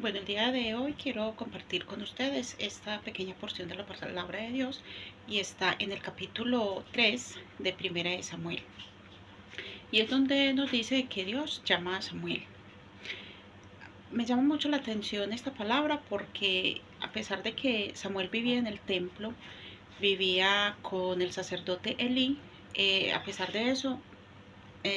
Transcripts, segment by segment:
Bueno, el día de hoy quiero compartir con ustedes esta pequeña porción de la palabra de Dios y está en el capítulo 3 de Primera de Samuel. Y es donde nos dice que Dios llama a Samuel. Me llama mucho la atención esta palabra porque a pesar de que Samuel vivía en el templo, vivía con el sacerdote Elí, a pesar de eso,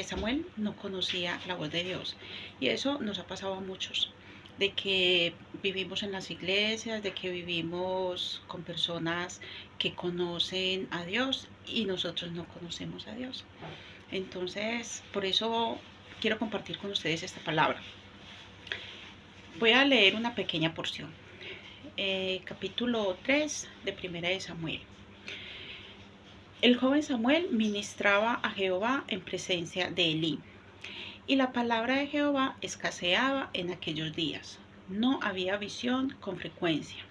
Samuel no conocía la voz de Dios. Y eso nos ha pasado a muchos, de que vivimos en las iglesias, de que vivimos con personas que conocen a Dios y nosotros no conocemos a Dios. Entonces, por eso quiero compartir con ustedes esta palabra. Voy a leer una pequeña porción. Capítulo 3 de Primera de Samuel. El joven Samuel ministraba a Jehová en presencia de Elí. Y la palabra de Jehová escaseaba en aquellos días. No había visión con frecuencia.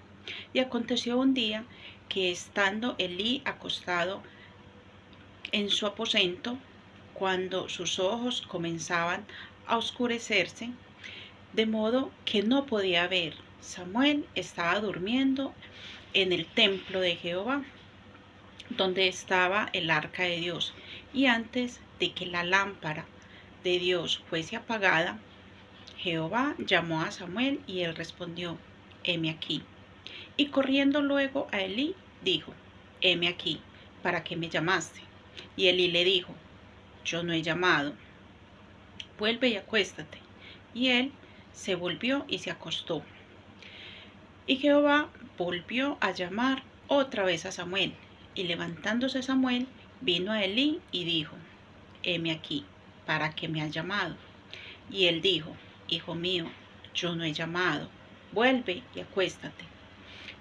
Y aconteció un día que estando Elí acostado en su aposento, cuando sus ojos comenzaban a oscurecerse, de modo que no podía ver, Samuel estaba durmiendo en el templo de Jehová, donde estaba el arca de Dios. Y antes de que la lámpara de Dios fuese apagada, Jehová llamó a Samuel y él respondió, heme aquí. Y corriendo luego a Elí, dijo, heme aquí, ¿para qué me llamaste? Y Elí le dijo, yo no he llamado, vuelve y acuéstate. Y él se volvió y se acostó. Y Jehová volvió a llamar otra vez a Samuel. Y levantándose Samuel, vino a Elí y dijo, heme aquí, ¿para qué me has llamado? Y él dijo, hijo mío, yo no he llamado, vuelve y acuéstate.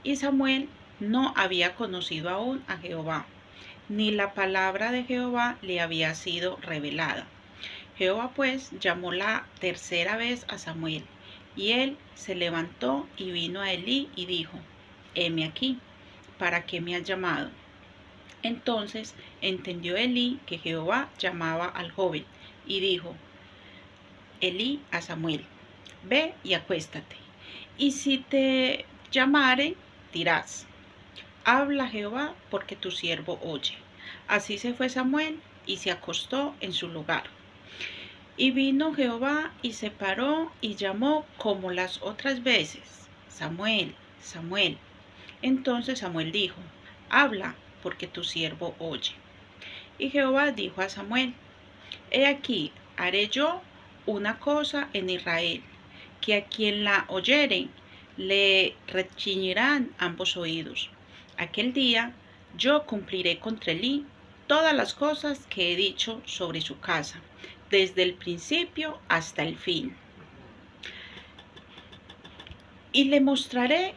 Y Samuel no había conocido aún a Jehová, ni la palabra de Jehová le había sido revelada. Jehová pues llamó la tercera vez a Samuel, y él se levantó y vino a Elí y dijo, heme aquí, ¿para qué me has llamado? Entonces entendió Elí que Jehová llamaba al joven, y dijo, Elí a Samuel, ve y acuéstate. Y si te llamare, dirás, habla Jehová, porque tu siervo oye. Así se fue Samuel y se acostó en su lugar. Y vino Jehová y se paró y llamó como las otras veces, Samuel, Samuel. Entonces Samuel dijo, habla, porque tu siervo oye. Y Jehová dijo a Samuel, he aquí, haré yo una cosa en Israel, que a quien la oyere le rechiñirán ambos oídos. Aquel día yo cumpliré contra Elí todas las cosas que he dicho sobre su casa, desde el principio hasta el fin. Y le mostraré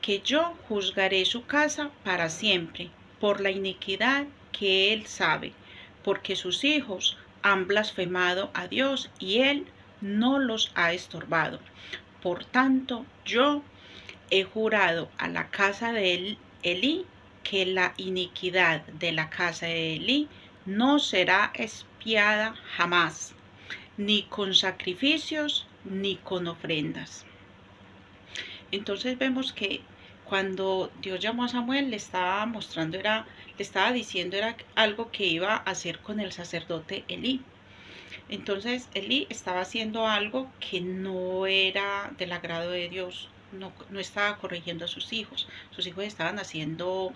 que yo juzgaré su casa para siempre, por la iniquidad que él sabe, porque sus hijos han blasfemado a Dios y él no los ha estorbado. Por tanto, yo he jurado a la casa de Elí que la iniquidad de la casa de Elí no será expiada jamás, ni con sacrificios, ni con ofrendas. Entonces vemos que cuando Dios llamó a Samuel le estaba mostrando, le estaba diciendo era algo que iba a hacer con el sacerdote Elí. Entonces Elí estaba haciendo algo que no era del agrado de Dios, no estaba corrigiendo a sus hijos. Sus hijos estaban haciendo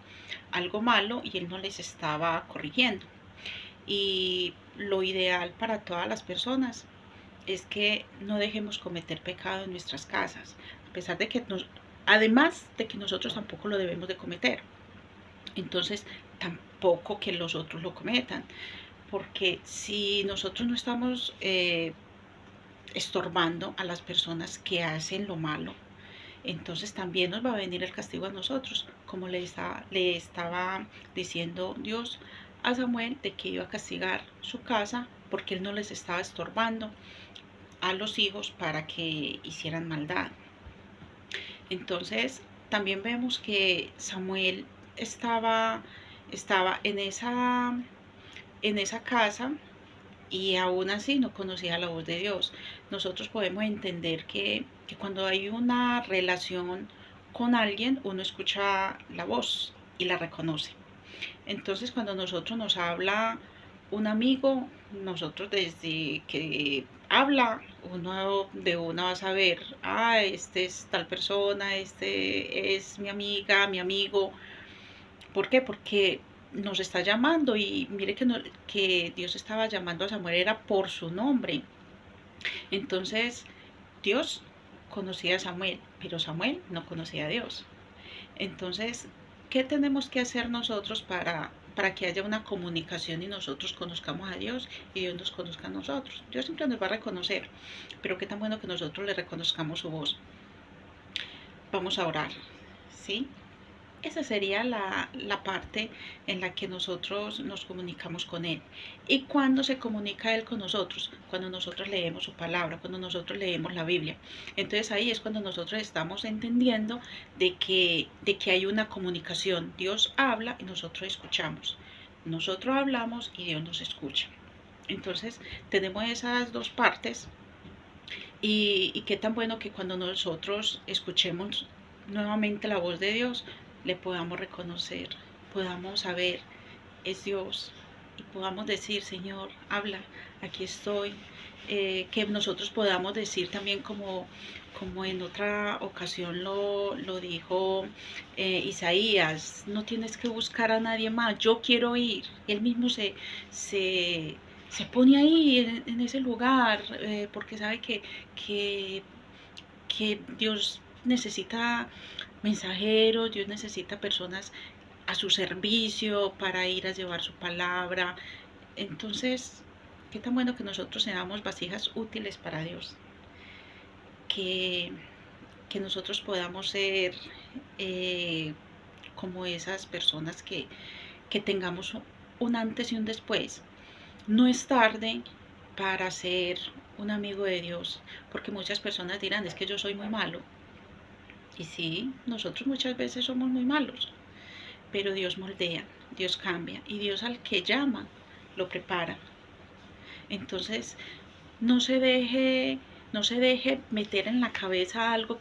algo malo y él no les estaba corrigiendo. Y lo ideal para todas las personas es que no dejemos cometer pecado en nuestras casas, a pesar de que además de que nosotros tampoco lo debemos de cometer. Entonces, tampoco que los otros lo cometan, porque si nosotros no estamos estorbando a las personas que hacen lo malo, entonces también nos va a venir el castigo a nosotros, como le estaba diciendo Dios a Samuel de que iba a castigar su casa porque él no les estaba estorbando a los hijos para que hicieran maldad. Entonces también vemos que Samuel estaba en esa casa y aún así no conocía la voz de Dios. Nosotros podemos entender que cuando hay una relación con alguien, uno escucha la voz y la reconoce. Entonces, cuando nosotros nos habla un amigo, nosotros desde que habla, uno de una va a saber, este es tal persona, este es mi amiga, mi amigo. ¿Por qué? Porque nos está llamando y mire que, que Dios estaba llamando a Samuel era por su nombre. Entonces, Dios conocía a Samuel, pero Samuel no conocía a Dios. Entonces, ¿qué tenemos que hacer nosotros para que haya una comunicación y nosotros conozcamos a Dios y Dios nos conozca a nosotros? Dios siempre nos va a reconocer, pero qué tan bueno que nosotros le reconozcamos su voz. Vamos a orar, ¿sí? Esa sería la parte en la que nosotros nos comunicamos con Él. ¿Y cuándo se comunica Él con nosotros? Cuando nosotros leemos su palabra, cuando nosotros leemos la Biblia. Entonces ahí es cuando nosotros estamos entendiendo de que hay una comunicación. Dios habla y nosotros escuchamos. Nosotros hablamos y Dios nos escucha. Entonces tenemos esas dos partes y qué tan bueno que cuando nosotros escuchemos nuevamente la voz de Dios, le podamos reconocer, podamos saber, es Dios, y podamos decir, Señor, habla, aquí estoy. Que nosotros podamos decir también como en otra ocasión lo dijo Isaías, no tienes que buscar a nadie más, yo quiero ir. Él mismo se, se pone ahí en ese lugar porque sabe que, que Dios necesita mensajeros, Dios necesita personas a su servicio para ir a llevar su palabra. Entonces, qué tan bueno que nosotros seamos vasijas útiles para Dios, que, que nosotros podamos ser como esas personas que tengamos un antes y un después. No es tarde para ser un amigo de Dios, porque muchas personas dirán, es que yo soy muy malo. Y sí, nosotros muchas veces somos muy malos, pero Dios moldea, Dios cambia y Dios al que llama lo prepara. Entonces, no se deje, no se deje meter en la cabeza algo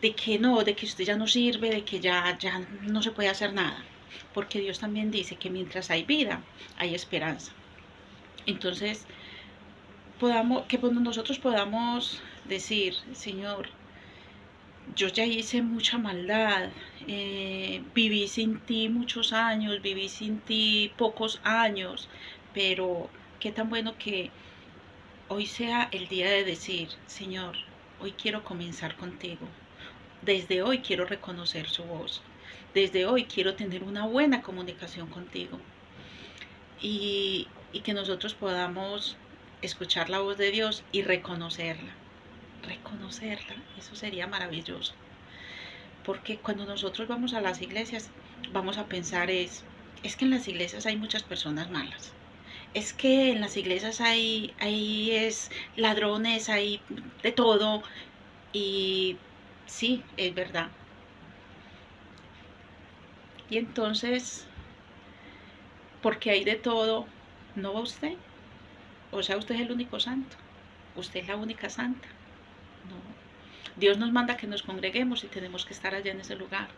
de que no, de que usted ya no sirve, de que ya no se puede hacer nada. Porque Dios también dice que mientras hay vida, hay esperanza. Entonces, que nosotros podamos decir, Señor, yo ya hice mucha maldad, viví sin ti muchos años, viví sin ti pocos años, pero qué tan bueno que hoy sea el día de decir, Señor, hoy quiero comenzar contigo. Desde hoy quiero reconocer su voz. Desde hoy quiero tener una buena comunicación contigo. Y que nosotros podamos escuchar la voz de Dios y reconocerla. Reconocerla, eso sería maravilloso. Porque cuando nosotros vamos a las iglesias, vamos a pensar es que en las iglesias hay muchas personas malas. Es que en las iglesias hay es ladrones, hay de todo. Y sí, es verdad. Y entonces, porque hay de todo, ¿no va usted? O sea, usted es el único santo. Usted es la única santa. No. Dios nos manda que nos congreguemos y tenemos que estar allá en ese lugar.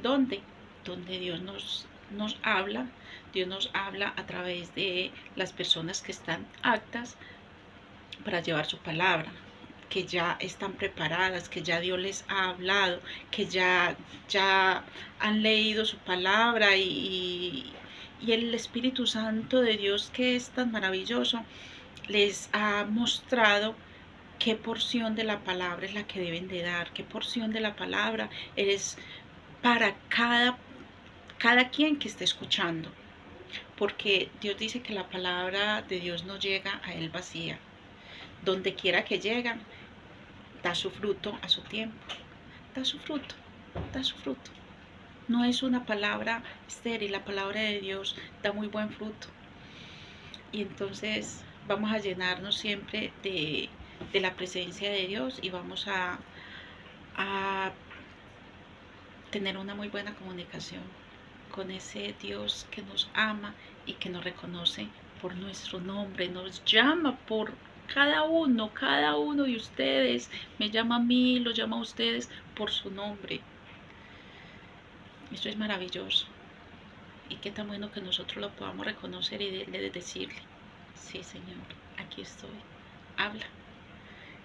¿Dónde? Donde Dios nos habla. Dios nos habla a través de las personas que están aptas para llevar su palabra, que ya están preparadas, que ya Dios les ha hablado, que ya han leído su palabra y el Espíritu Santo de Dios, que es tan maravilloso, les ha mostrado qué porción de la palabra es la que deben de dar, qué porción de la palabra es para cada quien que esté escuchando. Porque Dios dice que la palabra de Dios no llega a él vacía. Donde quiera que llega, da su fruto a su tiempo. Da su fruto, da su fruto. No es una palabra estéril, la palabra de Dios da muy buen fruto. Y entonces vamos a llenarnos siempre de la presencia de Dios y vamos a tener una muy buena comunicación con ese Dios que nos ama y que nos reconoce por nuestro nombre, nos llama por cada uno de ustedes, me llama a mí, lo llama a ustedes por su nombre. Esto es maravilloso. Y qué tan bueno que nosotros lo podamos reconocer y decirle, sí Señor, aquí estoy, habla,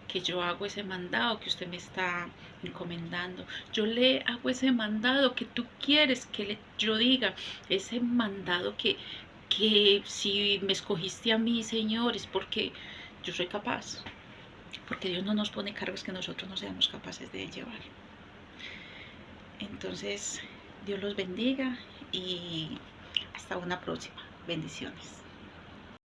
que yo hago ese mandado que usted me está encomendando. Yo le hago ese mandado que tú quieres que yo diga, ese mandado que si me escogiste a mí, Señor, es porque yo soy capaz, porque Dios no nos pone cargos que nosotros no seamos capaces de llevar. Entonces, Dios los bendiga y hasta una próxima. Bendiciones.